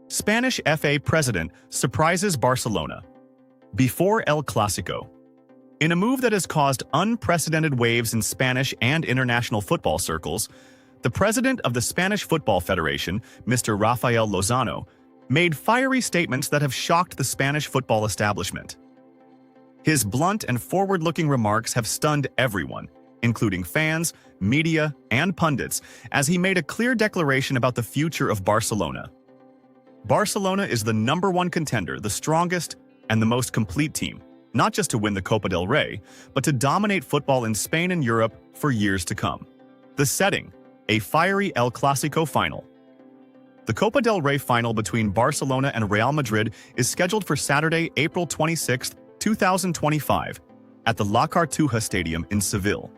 Spanish FA president surprises Barcelona before El Clásico. In a move that has caused unprecedented waves in Spanish and international football circles, the president of the Spanish Football Federation, Mr. Rafael Lozano, made fiery statements that have shocked the Spanish football establishment. His blunt and forward-looking remarks have stunned everyone, including fans, media, and pundits, as he made a clear declaration about the future of Barcelona. Barcelona is the #1 contender, the strongest, and the most complete team, not just to win the Copa del Rey, but to dominate football in Spain and Europe for years to come. The setting: a fiery El Clásico final. The Copa del Rey final between Barcelona and Real Madrid is scheduled for Saturday, April 26, 2025, at the La Cartuja Stadium in Seville.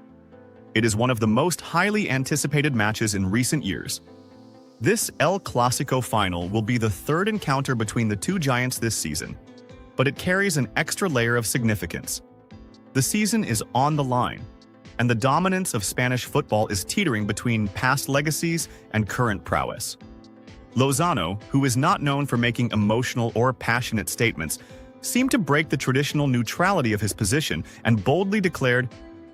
It is one of the most highly anticipated matches in recent years. This El Clásico final will be the third encounter between the two giants this season, but it carries an extra layer of significance. The season is on the line, and the dominance of Spanish football is teetering between past legacies and current prowess. Lozano, who is not known for making emotional or passionate statements, seemed to break the traditional neutrality of his position and boldly declared,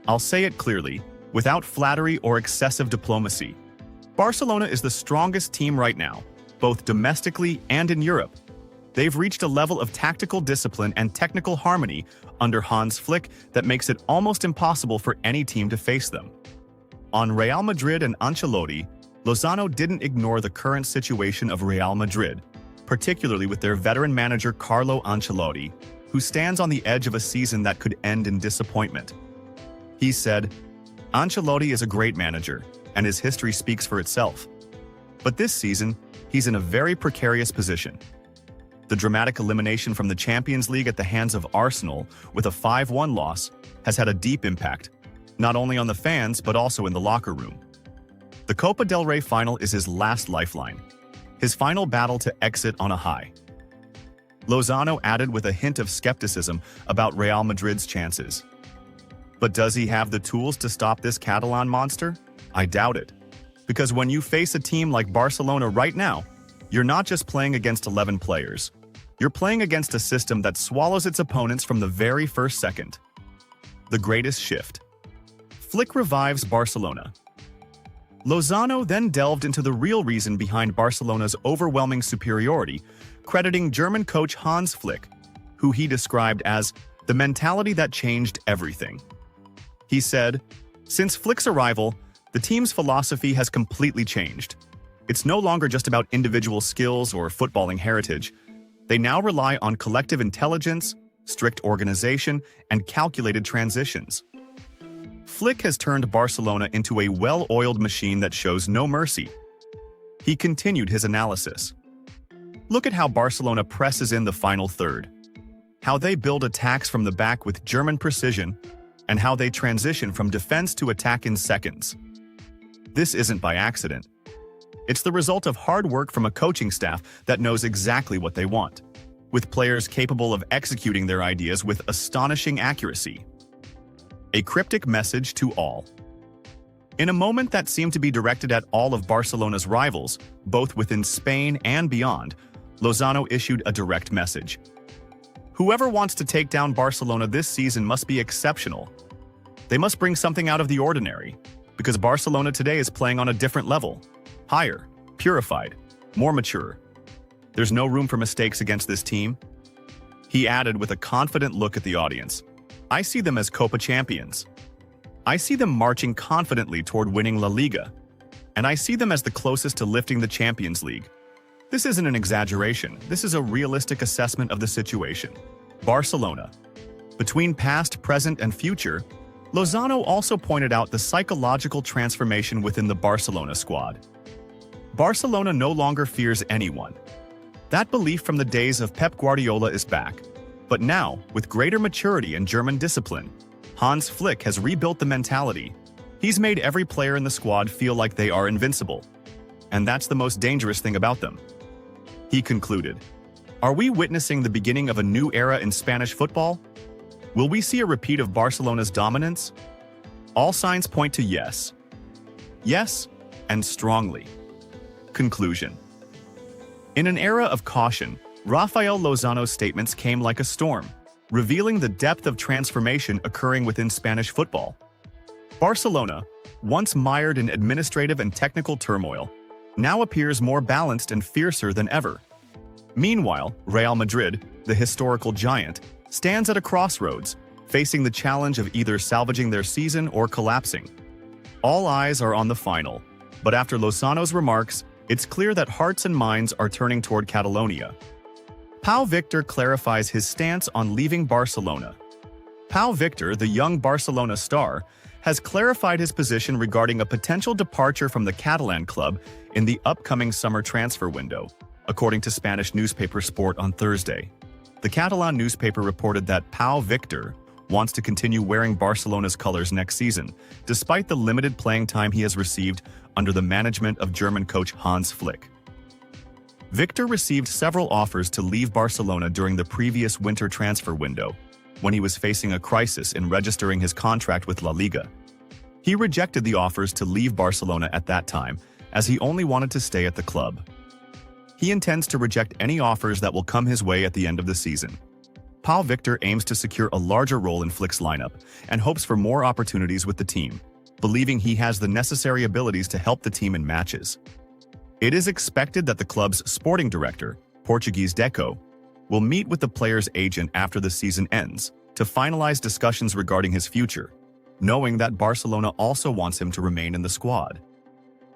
"I'll say it clearly, without flattery or excessive diplomacy. Barcelona is the strongest team right now, both domestically and in Europe. They've reached a level of tactical discipline and technical harmony under Hans Flick that makes it almost impossible for any team to face them." On Real Madrid and Ancelotti, Lozano didn't ignore the current situation of Real Madrid, particularly with their veteran manager Carlo Ancelotti, who stands on the edge of a season that could end in disappointment. He said, "Ancelotti is a great manager, and his history speaks for itself. But this season, he's in a very precarious position. The dramatic elimination from the Champions League at the hands of Arsenal with a 5-1 loss has had a deep impact, not only on the fans but also in the locker room. The Copa del Rey final is his last lifeline, his final battle to exit on a high." Lozano added with a hint of skepticism about Real Madrid's chances. But does he have the tools to stop this Catalan monster? I doubt it. Because when you face a team like Barcelona right now, you're not just playing against 11 players. You're playing against a system that swallows its opponents from the very first second. The greatest shift. Flick revives Barcelona. Lozano then delved into the real reason behind Barcelona's overwhelming superiority, crediting German coach Hans Flick, who he described as the mentality that changed everything. He said, "Since Flick's arrival, the team's philosophy has completely changed. It's no longer just about individual skills or footballing heritage. They now rely on collective intelligence, strict organization, and calculated transitions." Flick has turned Barcelona into a well-oiled machine that shows no mercy. He continued his analysis. "Look at how Barcelona presses in the final third, how they build attacks from the back with German precision, and how they transition from defense to attack in seconds. This isn't by accident. It's the result of hard work from a coaching staff that knows exactly what they want, with players capable of executing their ideas with astonishing accuracy." A cryptic message to all. In a moment that seemed to be directed at all of Barcelona's rivals, both within Spain and beyond, Lozano issued a direct message. Whoever wants to take down Barcelona this season must be exceptional. They must bring something out of the ordinary, because Barcelona today is playing on a different level. Higher, purified, more mature. There's no room for mistakes against this team. He added with a confident look at the audience, "I see them as Copa champions. I see them marching confidently toward winning La Liga, and I see them as the closest to lifting the Champions League. This isn't an exaggeration, this is a realistic assessment of the situation." Barcelona. Between past, present, and future, Lozano also pointed out the psychological transformation within the Barcelona squad. Barcelona no longer fears anyone. That belief from the days of Pep Guardiola is back. But now, with greater maturity and German discipline, Hans Flick has rebuilt the mentality. He's made every player in the squad feel like they are invincible. And that's the most dangerous thing about them. He concluded, "Are we witnessing the beginning of a new era in Spanish football? Will we see a repeat of Barcelona's dominance? All signs point to yes. Yes, and strongly." Conclusion. In an era of caution, Rafael Lozano's statements came like a storm, revealing the depth of transformation occurring within Spanish football. Barcelona, once mired in administrative and technical turmoil, now appears more balanced and fiercer than ever. Meanwhile, Real Madrid, the historical giant, stands at a crossroads, facing the challenge of either salvaging their season or collapsing. All eyes are on the final, but after Lozano's remarks, it's clear that hearts and minds are turning toward Catalonia. Pau Victor clarifies his stance on leaving Barcelona. Pau Victor, the young Barcelona star, has clarified his position regarding a potential departure from the Catalan club in the upcoming summer transfer window, according to Spanish newspaper Sport on Thursday. The Catalan newspaper reported that Pau Victor wants to continue wearing Barcelona's colors next season, despite the limited playing time he has received under the management of German coach Hans Flick. Victor received several offers to leave Barcelona during the previous winter transfer window, when he was facing a crisis in registering his contract with La Liga. He rejected the offers to leave Barcelona at that time, as he only wanted to stay at the club. He intends to reject any offers that will come his way at the end of the season. Pau Victor aims to secure a larger role in Flick's lineup and hopes for more opportunities with the team, believing he has the necessary abilities to help the team in matches. It is expected that the club's sporting director, Portuguese Deco, will meet with the player's agent after the season ends to finalize discussions regarding his future, knowing that Barcelona also wants him to remain in the squad.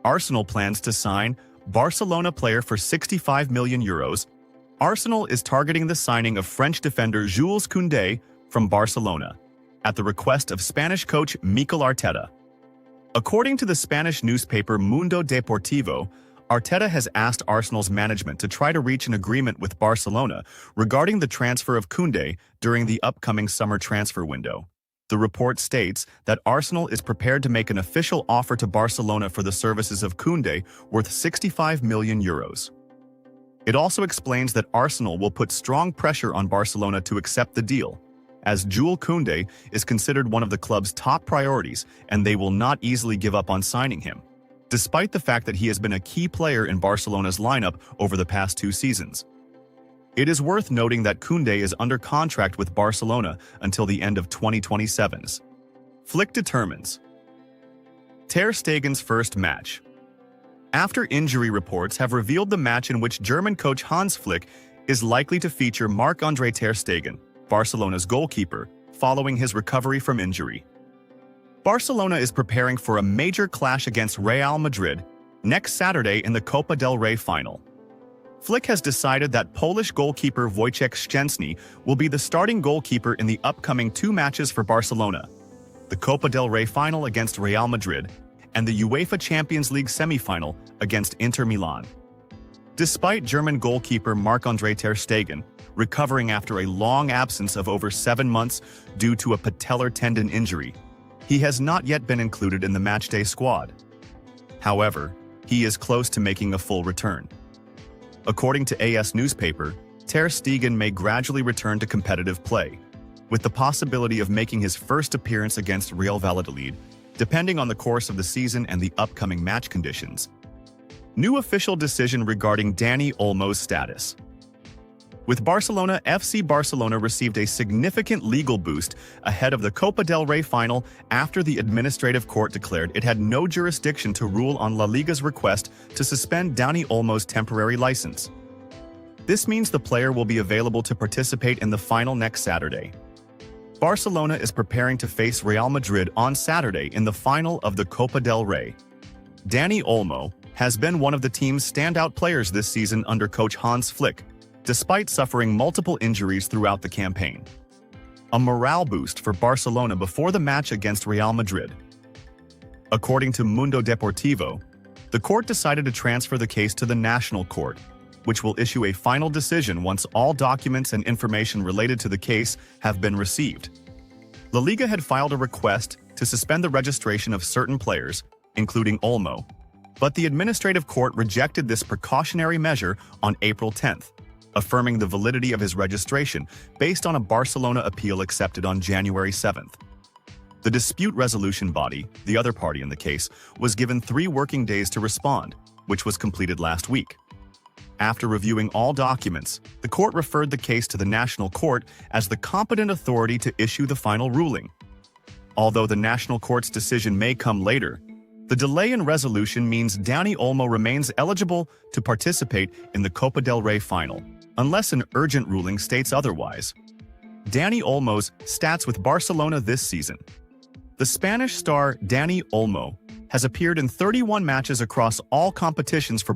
Arsenal plans to sign Barcelona player for €65 million. Arsenal is targeting the signing of French defender Jules Koundé from Barcelona, at the request of Spanish coach Mikel Arteta. According to the Spanish newspaper Mundo Deportivo, Arteta has asked Arsenal's management to try to reach an agreement with Barcelona regarding the transfer of Koundé during the upcoming summer transfer window. The report states that Arsenal is prepared to make an official offer to Barcelona for the services of Koundé worth €65 million. It also explains that Arsenal will put strong pressure on Barcelona to accept the deal, as Jules Koundé is considered one of the club's top priorities and they will not easily give up on signing him, despite the fact that he has been a key player in Barcelona's lineup over the past 2 seasons. It is worth noting that Koundé is under contract with Barcelona until the end of 2027. Flick determines. Ter Stegen's first match. After injury reports have revealed the match in which German coach Hans Flick is likely to feature Marc-André Ter Stegen, Barcelona's goalkeeper, following his recovery from injury. Barcelona is preparing for a major clash against Real Madrid next Saturday in the Copa del Rey final. Flick has decided that Polish goalkeeper Wojciech Szczęsny will be the starting goalkeeper in the upcoming 2 matches for Barcelona, the Copa del Rey final against Real Madrid and the UEFA Champions League semi-final against Inter Milan. Despite German goalkeeper Marc-André Ter Stegen recovering after a long absence of over 7 months due to a patellar tendon injury, he has not yet been included in the matchday squad. However, he is close to making a full return. According to AS newspaper, Ter Stegen may gradually return to competitive play, with the possibility of making his first appearance against Real Valladolid, depending on the course of the season and the upcoming match conditions. New official decision regarding Dani Olmo's status. With Barcelona, FC Barcelona received a significant legal boost ahead of the Copa del Rey final after the administrative court declared it had no jurisdiction to rule on La Liga's request to suspend Dani Olmo's temporary license. This means the player will be available to participate in the final next Saturday. Barcelona is preparing to face Real Madrid on Saturday in the final of the Copa del Rey. Dani Olmo has been one of the team's standout players this season under coach Hans Flick, despite suffering multiple injuries throughout the campaign. A morale boost for Barcelona before the match against Real Madrid. According to Mundo Deportivo, the court decided to transfer the case to the National Court, which will issue a final decision once all documents and information related to the case have been received. La Liga had filed a request to suspend the registration of certain players, including Olmo, but the administrative court rejected this precautionary measure on April 10th, affirming the validity of his registration based on a Barcelona appeal accepted on January 7th. The dispute resolution body, the other party in the case, was given 3 working days to respond, which was completed last week. After reviewing all documents, the court referred the case to the National Court as the competent authority to issue the final ruling. Although the National Court's decision may come later, the delay in resolution means Dani Olmo remains eligible to participate in the Copa del Rey final, unless an urgent ruling states otherwise. Dani Olmo's stats with Barcelona this season. The Spanish star Dani Olmo has appeared in 31 matches across all competitions for